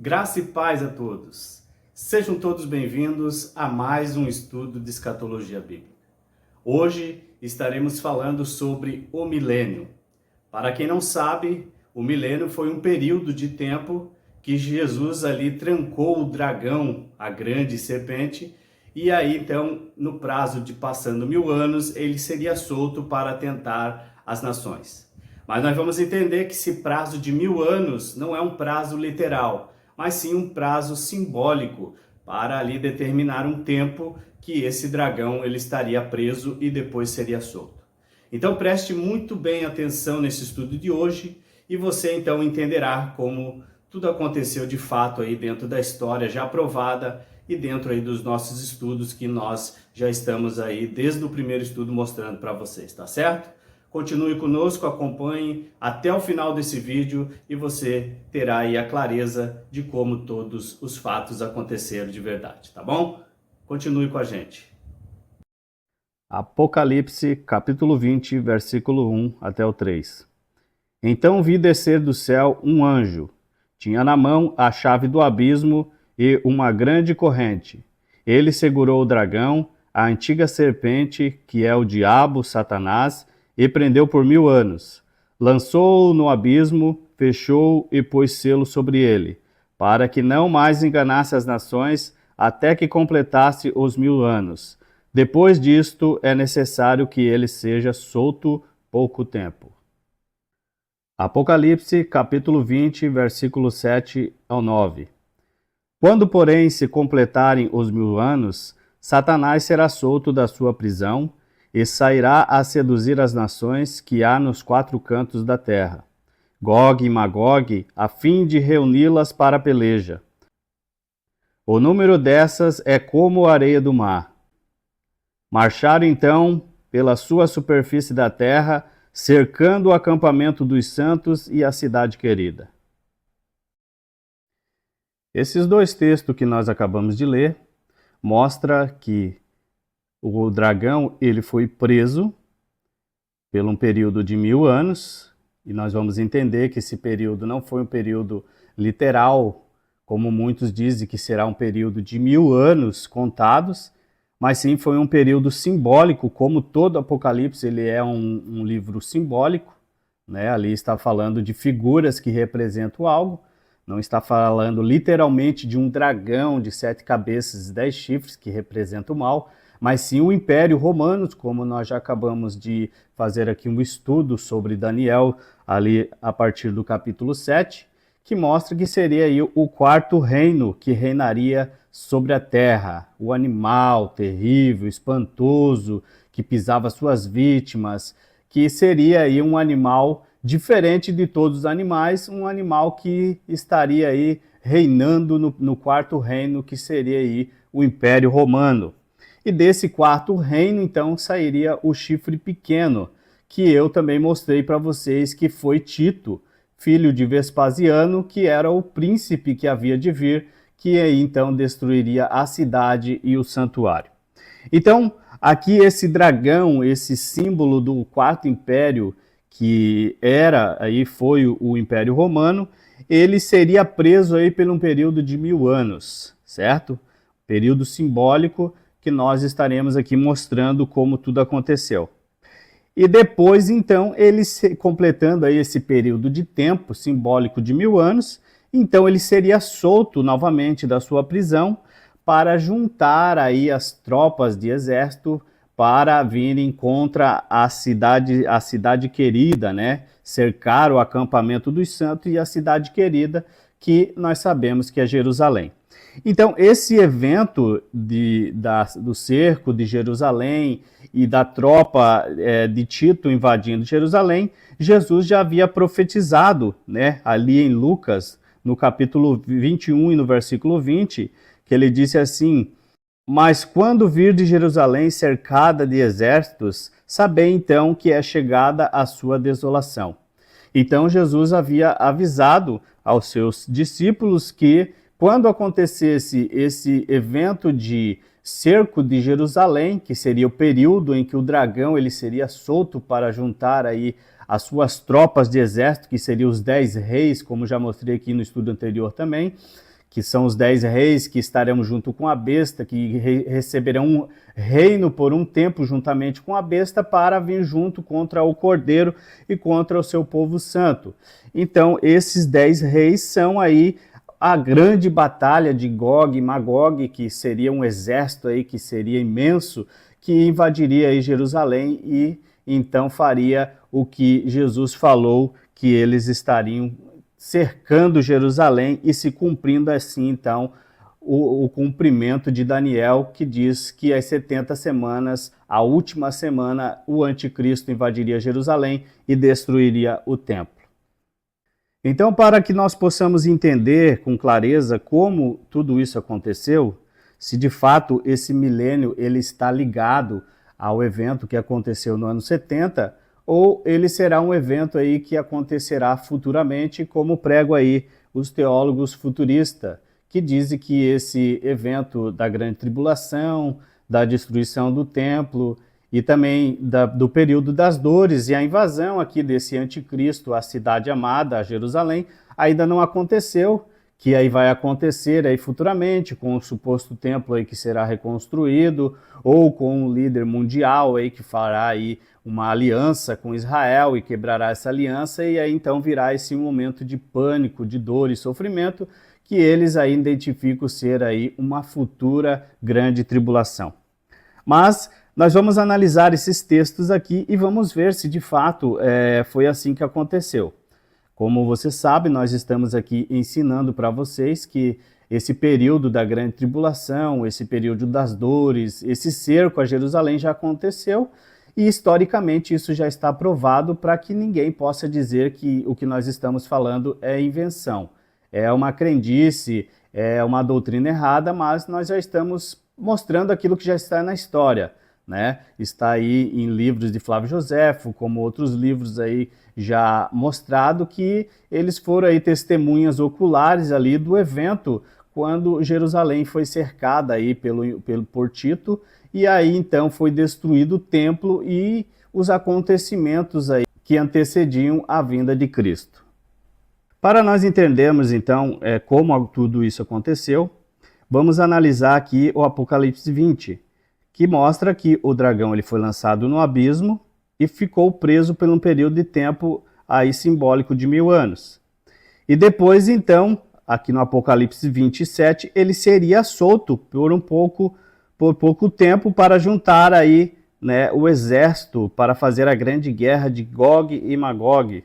Graça e paz a todos. Sejam todos bem-vindos a mais um estudo de escatologia bíblica. Hoje estaremos falando sobre o milênio. Para quem não sabe, o milênio foi um período de tempo que Jesus ali trancou o dragão, a grande serpente, e aí então, no prazo de passando 1000 anos, ele seria solto para tentar as nações. Mas nós vamos entender que esse prazo de 1000 anos não é um prazo literal, mas sim um prazo simbólico para ali determinar um tempo que esse dragão ele estaria preso e depois seria solto. Então preste muito bem atenção nesse estudo de hoje e você então entenderá como tudo aconteceu de fato aí dentro da história já provada e dentro aí dos nossos estudos que nós já estamos aí desde o primeiro estudo mostrando para vocês, tá certo? Continue conosco, acompanhe até o final desse vídeo e você terá aí a clareza de como todos os fatos aconteceram de verdade, tá bom? Continue com a gente. Apocalipse, capítulo 20, versículo 1 até o 3. Então vi descer do céu um anjo. Tinha na mão a chave do abismo e uma grande corrente. Ele segurou o dragão, a antiga serpente, que é o diabo, Satanás, e prendeu por 1000 anos. Lançou-o no abismo, fechou e pôs selo sobre ele, para que não mais enganasse as nações, até que completasse os 1000 anos. Depois disto, é necessário que ele seja solto pouco tempo. Apocalipse, capítulo 20, versículos 7 ao 9. Quando, porém, se completarem os 1000 anos, Satanás será solto da sua prisão e sairá a seduzir as nações que há nos 4 cantos da terra, Gog e Magog, a fim de reuni-las para a peleja. O número dessas é como a areia do mar. Marcharam então pela sua superfície da terra, cercando o acampamento dos santos e a cidade querida. Esses dois textos que nós acabamos de ler mostram que o dragão ele foi preso por um período de 1000 anos, e nós vamos entender que esse período não foi um período literal, como muitos dizem que será um período de 1000 anos contados, mas sim foi um período simbólico, como todo Apocalipse ele é um livro simbólico, né? Ali está falando de figuras que representam algo, não está falando literalmente de um dragão de 7 cabeças e 10 chifres que representa o mal, mas sim o Império Romano, como nós já acabamos de fazer aqui um estudo sobre Daniel, ali a partir do capítulo 7, que mostra que seria aí o 4º reino que reinaria sobre a terra, o animal terrível, espantoso, que pisava suas vítimas, que seria aí um animal diferente de todos os animais, um animal que estaria aí reinando no 4º reino, que seria aí o Império Romano. E desse 4º reino, então, sairia o chifre pequeno, que eu também mostrei para vocês que foi Tito, filho de Vespasiano, que era o príncipe que havia de vir, que aí então destruiria a cidade e o santuário. Então, aqui esse dragão, esse símbolo do 4º império, que foi o Império Romano, ele seria preso aí por um período de 1000 anos, certo? Período simbólico que nós estaremos aqui mostrando como tudo aconteceu. E depois, então, ele completando aí esse período de tempo simbólico de 1000 anos, então ele seria solto novamente da sua prisão para juntar aí as tropas de exército para virem contra a cidade querida, né? Cercar o acampamento dos santos e a cidade querida, que nós sabemos que é Jerusalém. Então, esse evento do cerco de Jerusalém e da tropa de Tito invadindo Jerusalém, Jesus já havia profetizado, né, ali em Lucas, no capítulo 21 e no versículo 20, que ele disse assim: mas quando vir de Jerusalém cercada de exércitos, sabei então que é chegada a sua desolação. Então Jesus havia avisado aos seus discípulos que quando acontecesse esse evento de cerco de Jerusalém, que seria o período em que o dragão ele seria solto para juntar aí as suas tropas de exército, que seriam os 10 reis, como já mostrei aqui no estudo anterior também, que são os 10 reis que estarão junto com a besta, que receberão um reino por um tempo juntamente com a besta para vir junto contra o Cordeiro e contra o seu povo santo. Então, esses 10 reis são aí a grande batalha de Gog e Magog, que seria um exército aí que seria imenso, que invadiria aí Jerusalém e então faria o que Jesus falou, que eles estariam cercando Jerusalém e se cumprindo assim, então, o cumprimento de Daniel, que diz que às 70 semanas, a última semana, o anticristo invadiria Jerusalém e destruiria o templo. Então, para que nós possamos entender com clareza como tudo isso aconteceu, se de fato esse milênio ele está ligado ao evento que aconteceu no ano 70, ou ele será um evento aí que acontecerá futuramente, como pregam aí os teólogos futuristas, que dizem que esse evento da grande tribulação, da destruição do templo e também do período das dores e a invasão aqui desse anticristo à cidade amada, a Jerusalém, ainda não aconteceu, que aí vai acontecer aí futuramente com o suposto templo aí que será reconstruído, ou com um líder mundial aí que fará aí uma aliança com Israel e quebrará essa aliança, e aí então virá esse momento de pânico, de dor e sofrimento, que eles aí identificam ser aí uma futura grande tribulação. Mas nós vamos analisar esses textos aqui e vamos ver se de fato foi assim que aconteceu. Como você sabe, nós estamos aqui ensinando para vocês que esse período da grande tribulação, esse período das dores, esse cerco a Jerusalém já aconteceu e historicamente isso já está provado para que ninguém possa dizer que o que nós estamos falando é invenção. É uma crendice, é uma doutrina errada, mas nós já estamos mostrando aquilo que já está na história, né? Está aí em livros de Flávio Joséfo, como outros livros aí já mostrado que eles foram aí testemunhas oculares ali do evento quando Jerusalém foi cercada aí por Tito, e aí então foi destruído o templo e os acontecimentos aí que antecediam a vinda de Cristo. Para nós entendermos então como tudo isso aconteceu, vamos analisar aqui o Apocalipse 20, que mostra que o dragão ele foi lançado no abismo e ficou preso por um período de tempo aí simbólico de 1000 anos. E depois, então, aqui no Apocalipse 27, ele seria solto por pouco tempo para juntar aí, né, o exército para fazer a grande guerra de Gog e Magog,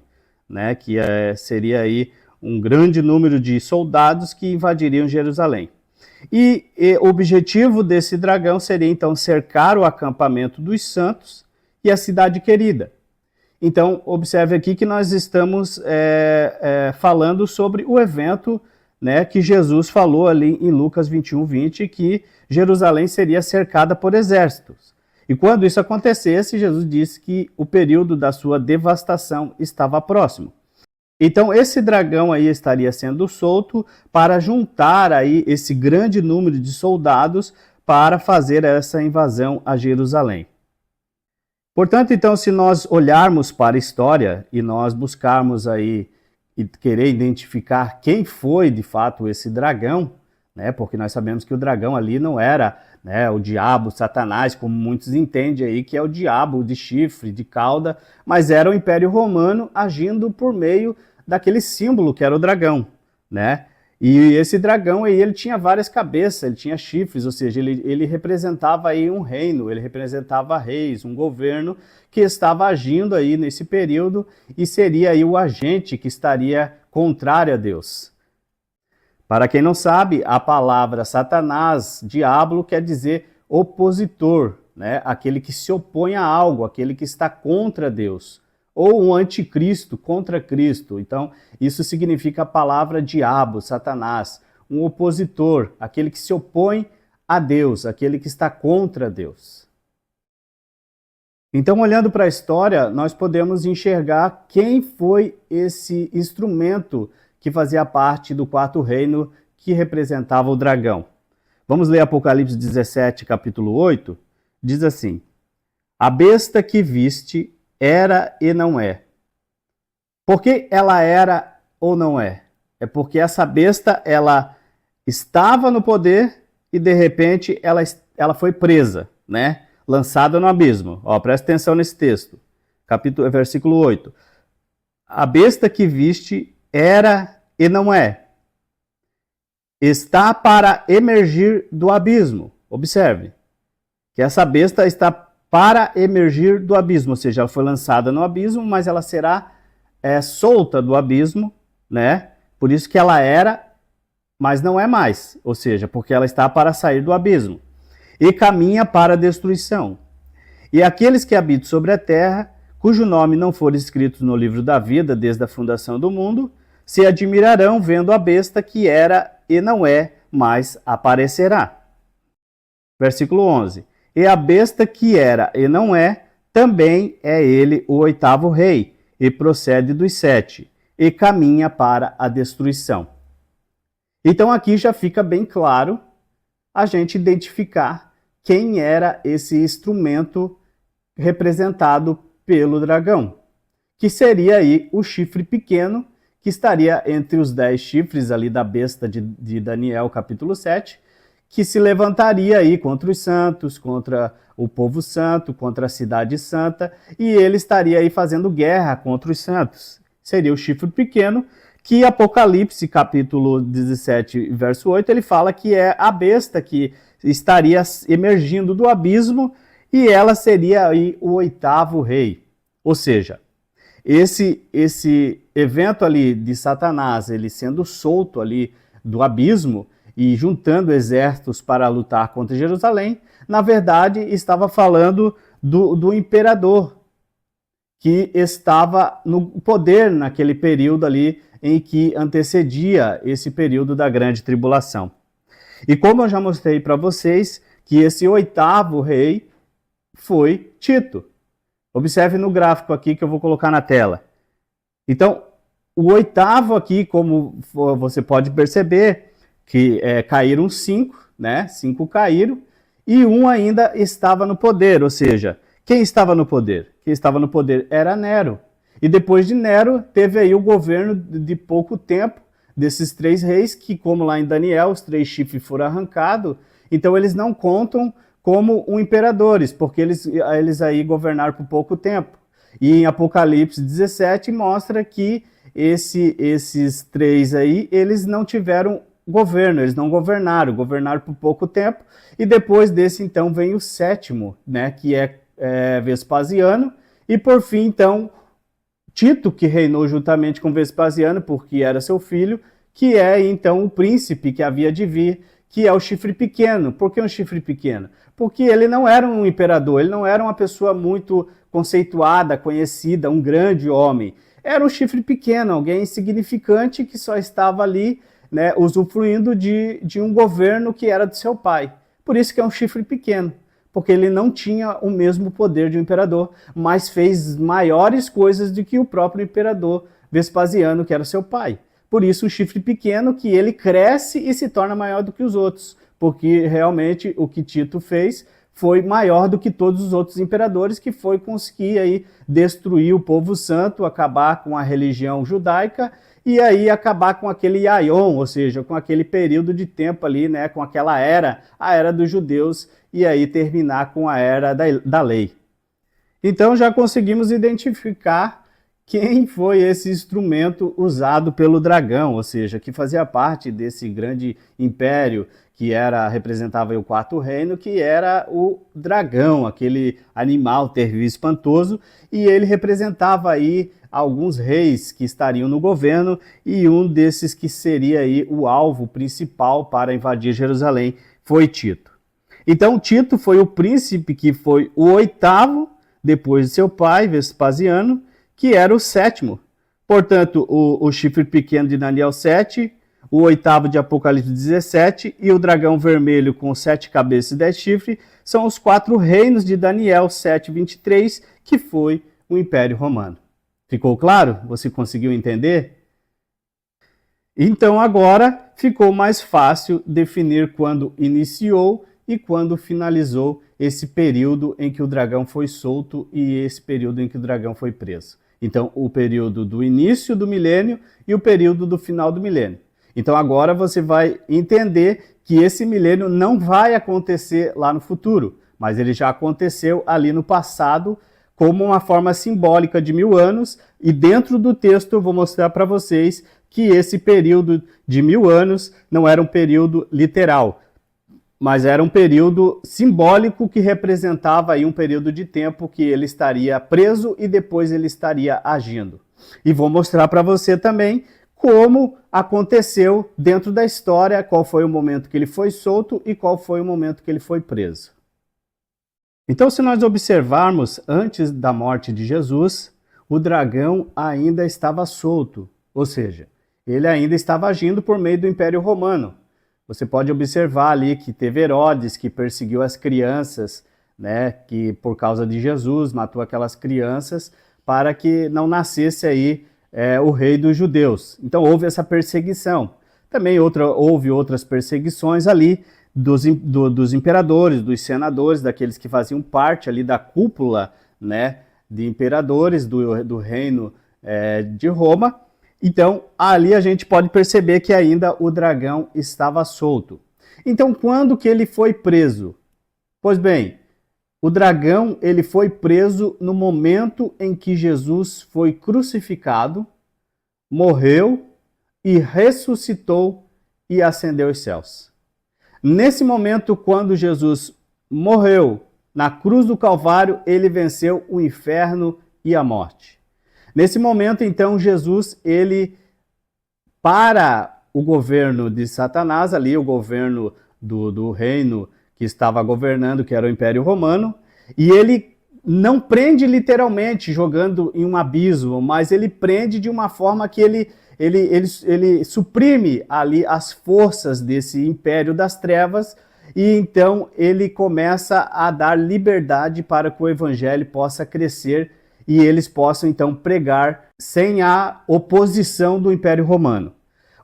né, que seria aí um grande número de soldados que invadiriam Jerusalém. E o objetivo desse dragão seria então cercar o acampamento dos santos e a cidade querida. Então, observe aqui que nós estamos falando sobre o evento, né, que Jesus falou ali em Lucas 21:20, que Jerusalém seria cercada por exércitos. E quando isso acontecesse, Jesus disse que o período da sua devastação estava próximo. Então, esse dragão aí estaria sendo solto para juntar aí esse grande número de soldados para fazer essa invasão a Jerusalém. Portanto, então, se nós olharmos para a história e nós buscarmos aí e querer identificar quem foi de fato esse dragão, né, porque nós sabemos que o dragão ali não era, né, o diabo, Satanás, como muitos entendem aí, que é o diabo de chifre, de cauda, mas era o Império Romano agindo por meio daquele símbolo que era o dragão, né? E esse dragão aí, ele tinha várias cabeças, ele tinha chifres, ou seja, ele representava aí um reino, ele representava reis, um governo que estava agindo aí nesse período e seria aí o agente que estaria contrário a Deus. Para quem não sabe, a palavra Satanás, diabo, quer dizer opositor, né? Aquele que se opõe a algo, aquele que está contra Deus. Ou um anticristo contra Cristo. Então, isso significa a palavra diabo, Satanás, um opositor, aquele que se opõe a Deus, aquele que está contra Deus. Então, olhando para a história, nós podemos enxergar quem foi esse instrumento que fazia parte do quarto reino que representava o dragão. Vamos ler Apocalipse 17, capítulo 8, diz assim: a besta que viste era e não é. Por que ela era ou não é? É porque essa besta, ela estava no poder e de repente ela foi presa, né? Lançada no abismo. Ó, presta atenção nesse texto. Versículo 8. A besta que viste era e não é. Está para emergir do abismo. Observe que essa besta está para emergir do abismo, ou seja, ela foi lançada no abismo, mas ela será solta do abismo, né? Por isso que ela era, mas não é mais, ou seja, porque ela está para sair do abismo e caminha para a destruição. E aqueles que habitam sobre a terra, cujo nome não for escrito no livro da vida desde a fundação do mundo, se admirarão vendo a besta que era e não é, mas aparecerá. Versículo 11. E a besta que era e não é, também é ele o oitavo rei, e procede dos 7, e caminha para a destruição. Então aqui já fica bem claro a gente identificar quem era esse instrumento representado pelo dragão, que seria aí o chifre pequeno, que estaria entre os 10 chifres ali da besta de Daniel, capítulo 7, que se levantaria aí contra os santos, contra o povo santo, contra a cidade santa, e ele estaria aí fazendo guerra contra os santos. Seria o chifre pequeno, que Apocalipse, capítulo 17, verso 8, ele fala que é a besta que estaria emergindo do abismo, e ela seria aí o oitavo rei. Ou seja, esse evento ali de Satanás, ele sendo solto ali do abismo e juntando exércitos para lutar contra Jerusalém, na verdade estava falando do imperador, que estava no poder naquele período ali em que antecedia esse período da grande tribulação. E como eu já mostrei para vocês, que esse oitavo rei foi Tito. Observe no gráfico aqui que eu vou colocar na tela. Então, o oitavo aqui, como você pode perceber, que caíram 5, né? 5 caíram, e um ainda estava no poder, ou seja, quem estava no poder? Quem estava no poder era Nero. E depois de Nero, teve aí o governo de pouco tempo desses 3 reis, que como lá em Daniel, os 3 chifres foram arrancados, então eles não contam como imperadores, porque eles aí governaram por pouco tempo. E em Apocalipse 17 mostra que esses 3 aí, eles não tiveram governo, eles não governaram por pouco tempo, e depois desse então vem o 7º, né, que é Vespasiano, e por fim então Tito, que reinou juntamente com Vespasiano, porque era seu filho, que é então o príncipe que havia de vir, que é o chifre pequeno. Por que um chifre pequeno? Porque ele não era um imperador, ele não era uma pessoa muito conceituada, conhecida, um grande homem. Era um chifre pequeno, alguém insignificante que só estava ali, né, usufruindo de um governo que era do seu pai. Por isso que é um chifre pequeno, porque ele não tinha o mesmo poder de um imperador, mas fez maiores coisas do que o próprio imperador Vespasiano, que era seu pai. Por isso, um chifre pequeno que ele cresce e se torna maior do que os outros, porque realmente o que Tito fez foi maior do que todos os outros imperadores, que foi conseguir aí destruir o povo santo, acabar com a religião judaica e aí acabar com aquele aion, ou seja, com aquele período de tempo ali, né, com aquela era, a era dos judeus, e aí terminar com a era da lei. Então já conseguimos identificar quem foi esse instrumento usado pelo dragão, ou seja, que fazia parte desse grande império que representava o 4º reino, que era o dragão, aquele animal terrível espantoso, e ele representava aí alguns reis que estariam no governo, e um desses que seria aí o alvo principal para invadir Jerusalém foi Tito. Então Tito foi o príncipe que foi o 8º, depois de seu pai, Vespasiano, que era o 7º. Portanto, o chifre pequeno de Daniel 7, o 8º de Apocalipse 17 e o dragão vermelho com 7 cabeças e 10 chifres são os 4 reinos de Daniel 7:23, que foi o Império Romano. Ficou claro? Você conseguiu entender? Então agora ficou mais fácil definir quando iniciou e quando finalizou esse período em que o dragão foi solto e esse período em que o dragão foi preso. Então, o período do início do milênio e o período do final do milênio. Então agora você vai entender que esse milênio não vai acontecer lá no futuro, mas ele já aconteceu ali no passado, como uma forma simbólica de 1000 anos, e dentro do texto eu vou mostrar para vocês que esse período de 1000 anos não era um período literal, mas era um período simbólico que representava aí um período de tempo que ele estaria preso e depois ele estaria agindo. E vou mostrar para você também como aconteceu dentro da história, qual foi o momento que ele foi solto e qual foi o momento que ele foi preso. Então, se nós observarmos, antes da morte de Jesus, o dragão ainda estava solto, ou seja, ele ainda estava agindo por meio do Império Romano. Você pode observar ali que teve Herodes, que perseguiu as crianças, né, que por causa de Jesus matou aquelas crianças para que não nascesse aí o rei dos judeus. Então houve essa perseguição. Também houve outras perseguições ali dos imperadores, dos senadores, daqueles que faziam parte ali da cúpula, né, de imperadores do reino de Roma. Então, ali a gente pode perceber que ainda o dragão estava solto. Então, quando que ele foi preso? Pois bem, o dragão ele foi preso no momento em que Jesus foi crucificado, morreu e ressuscitou e ascendeu aos céus. Nesse momento, quando Jesus morreu na cruz do Calvário, ele venceu o inferno e a morte. Nesse momento, então, Jesus, ele, para o governo de Satanás, ali o governo do reino que estava governando, que era o Império Romano, e ele não prende literalmente jogando em um abismo, mas ele prende de uma forma que ele suprime ali as forças desse império das trevas, e então ele começa a dar liberdade para que o evangelho possa crescer e eles possam então pregar sem a oposição do Império Romano.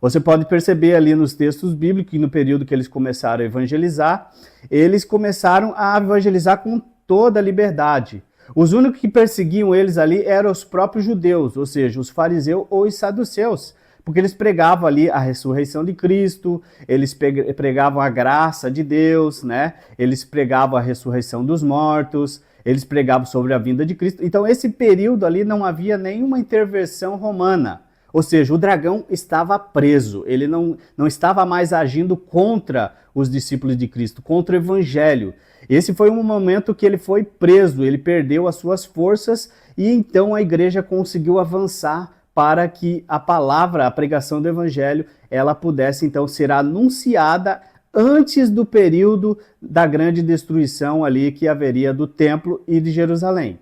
Você pode perceber ali nos textos bíblicos que no período que eles começaram a evangelizar, eles começaram a evangelizar com toda a liberdade. Os únicos que perseguiam eles ali eram os próprios judeus, ou seja, os fariseus ou os saduceus, porque eles pregavam ali a ressurreição de Cristo, eles pregavam a graça de Deus, né? Eles pregavam a ressurreição dos mortos, eles pregavam sobre a vinda de Cristo. Então, esse período ali não havia nenhuma intervenção romana. Ou seja, o dragão estava preso. Ele não estava mais agindo contra os discípulos de Cristo, contra o evangelho. Esse foi um momento que ele foi preso, ele perdeu as suas forças e então a igreja conseguiu avançar para que a palavra, a pregação do evangelho, ela pudesse então ser anunciada antes do período da grande destruição ali que haveria do templo e de Jerusalém.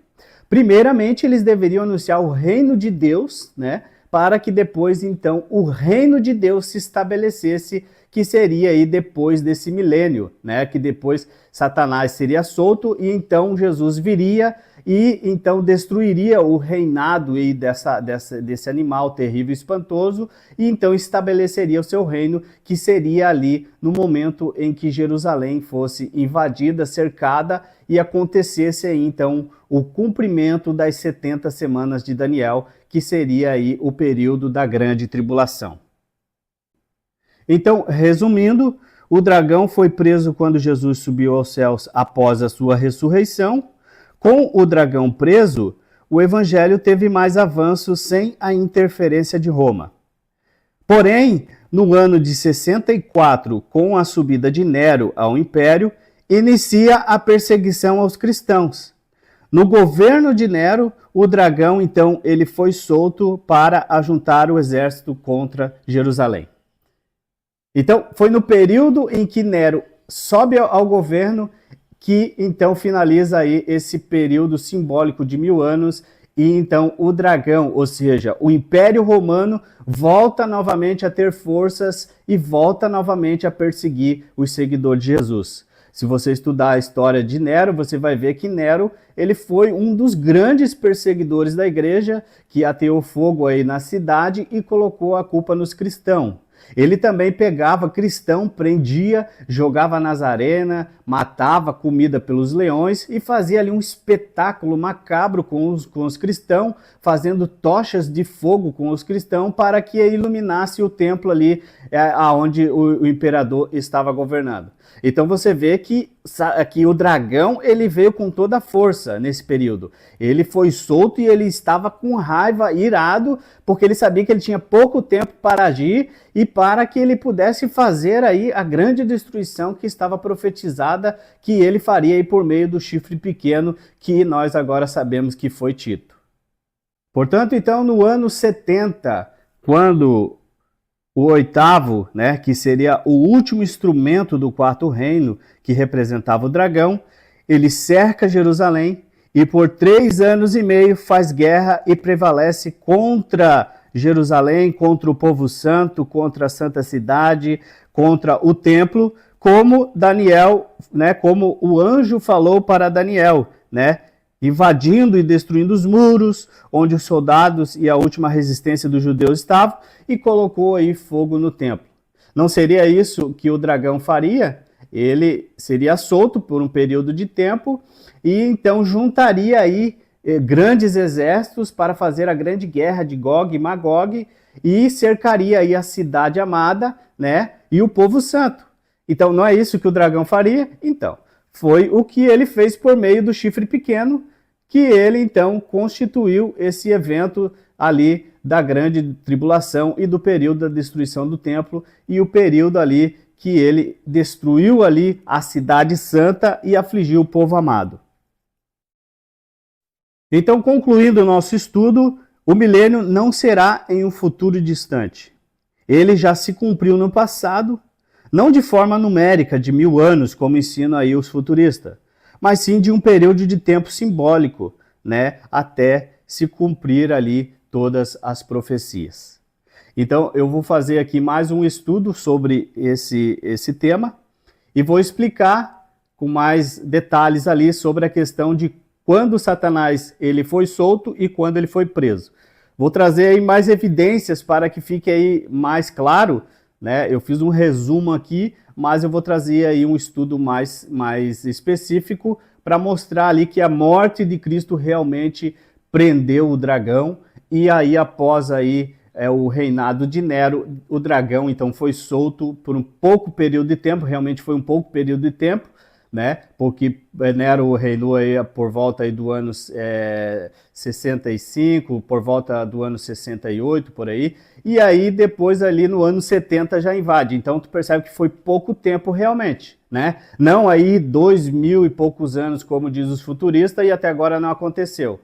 Primeiramente, eles deveriam anunciar o reino de Deus, né, para que depois, então, o reino de Deus se estabelecesse, que seria aí depois desse milênio, né, que depois Satanás seria solto e então Jesus viria e então destruiria o reinado aí desse animal terrível e espantoso e então estabeleceria o seu reino, que seria ali no momento em que Jerusalém fosse invadida, cercada e acontecesse aí então o cumprimento das 70 semanas de Daniel, que seria aí o período da grande tribulação. Então, resumindo, o dragão foi preso quando Jesus subiu aos céus após a sua ressurreição. Com o dragão preso, o evangelho teve mais avanço sem a interferência de Roma. Porém, no ano de 64, com a subida de Nero ao império, inicia a perseguição aos cristãos. No governo de Nero, o dragão, então, ele foi solto para ajuntar o exército contra Jerusalém. Então, foi no período em que Nero sobe ao governo que, então, finaliza aí esse período simbólico de 1000 anos e, então, o dragão, ou seja, o Império Romano, volta novamente a ter forças e volta novamente a perseguir os seguidores de Jesus. Se você estudar a história de Nero, você vai ver que Nero ele foi um dos grandes perseguidores da igreja, que ateou fogo aí na cidade e colocou a culpa nos cristãos. Ele também pegava cristão, prendia, jogava nas arenas, matava comida pelos leões e fazia ali um espetáculo macabro com os cristãos, fazendo tochas de fogo com os cristãos para que iluminasse o templo ali aonde o imperador estava governando. Então você vê que o dragão ele veio com toda a força nesse período. Ele foi solto e ele estava com raiva, irado, porque ele sabia que ele tinha pouco tempo para agir e para que ele pudesse fazer aí a grande destruição que estava profetizada que ele faria aí por meio do chifre pequeno que nós agora sabemos que foi Tito. Portanto, então, no ano 70, quando o oitavo, né, que seria o último instrumento do quarto reino, que representava o dragão, ele cerca Jerusalém e por 3 anos e meio faz guerra e prevalece contra Jerusalém, contra o povo santo, contra a santa cidade, contra o templo, como Daniel, né, como o anjo falou para Daniel, né, invadindo e destruindo os muros, onde os soldados e a última resistência dos judeus estavam, e colocou aí fogo no templo. Não seria isso que o dragão faria? Ele seria solto por um período de tempo e então juntaria aí grandes exércitos para fazer a grande guerra de Gog e Magog e cercaria aí a cidade amada, né, e o povo santo. Então não é isso que o dragão faria? Então, foi o que ele fez por meio do chifre pequeno, que ele então constituiu esse evento ali da grande tribulação e do período da destruição do templo e o período ali que ele destruiu ali a cidade santa e afligiu o povo amado. Então, concluindo o nosso estudo, o milênio não será em um futuro distante. Ele já se cumpriu no passado, não de forma numérica, de 1000 anos, como ensinam aí os futuristas, mas sim de um período de tempo simbólico, né, até se cumprir ali todas as profecias. Então, eu vou fazer aqui mais um estudo sobre esse tema e vou explicar com mais detalhes ali sobre a questão de quando Satanás ele foi solto e quando ele foi preso. Vou trazer aí mais evidências para que fique aí mais claro, né? Eu fiz um resumo aqui, mas eu vou trazer aí um estudo mais específico para mostrar ali que a morte de Cristo realmente prendeu o dragão e aí após aí o reinado de Nero, o dragão então foi solto por um pouco período de tempo, realmente foi um pouco período de tempo, né? Porque Nero reinou aí por volta aí do ano 65, por volta do ano 68, por aí, e aí depois ali no ano 70 já invade. Então tu percebe que foi pouco tempo realmente, né? Não aí 2000 e poucos anos, como diz os futuristas, e até agora não aconteceu.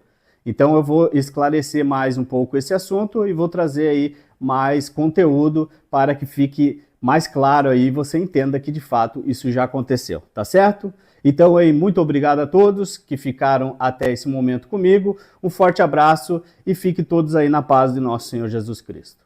Então eu vou esclarecer mais um pouco esse assunto e vou trazer aí mais conteúdo para que fique mais claro aí, você entenda que de fato isso já aconteceu, tá certo? Então aí, muito obrigado a todos que ficaram até esse momento comigo, um forte abraço e fiquem todos aí na paz de nosso Senhor Jesus Cristo.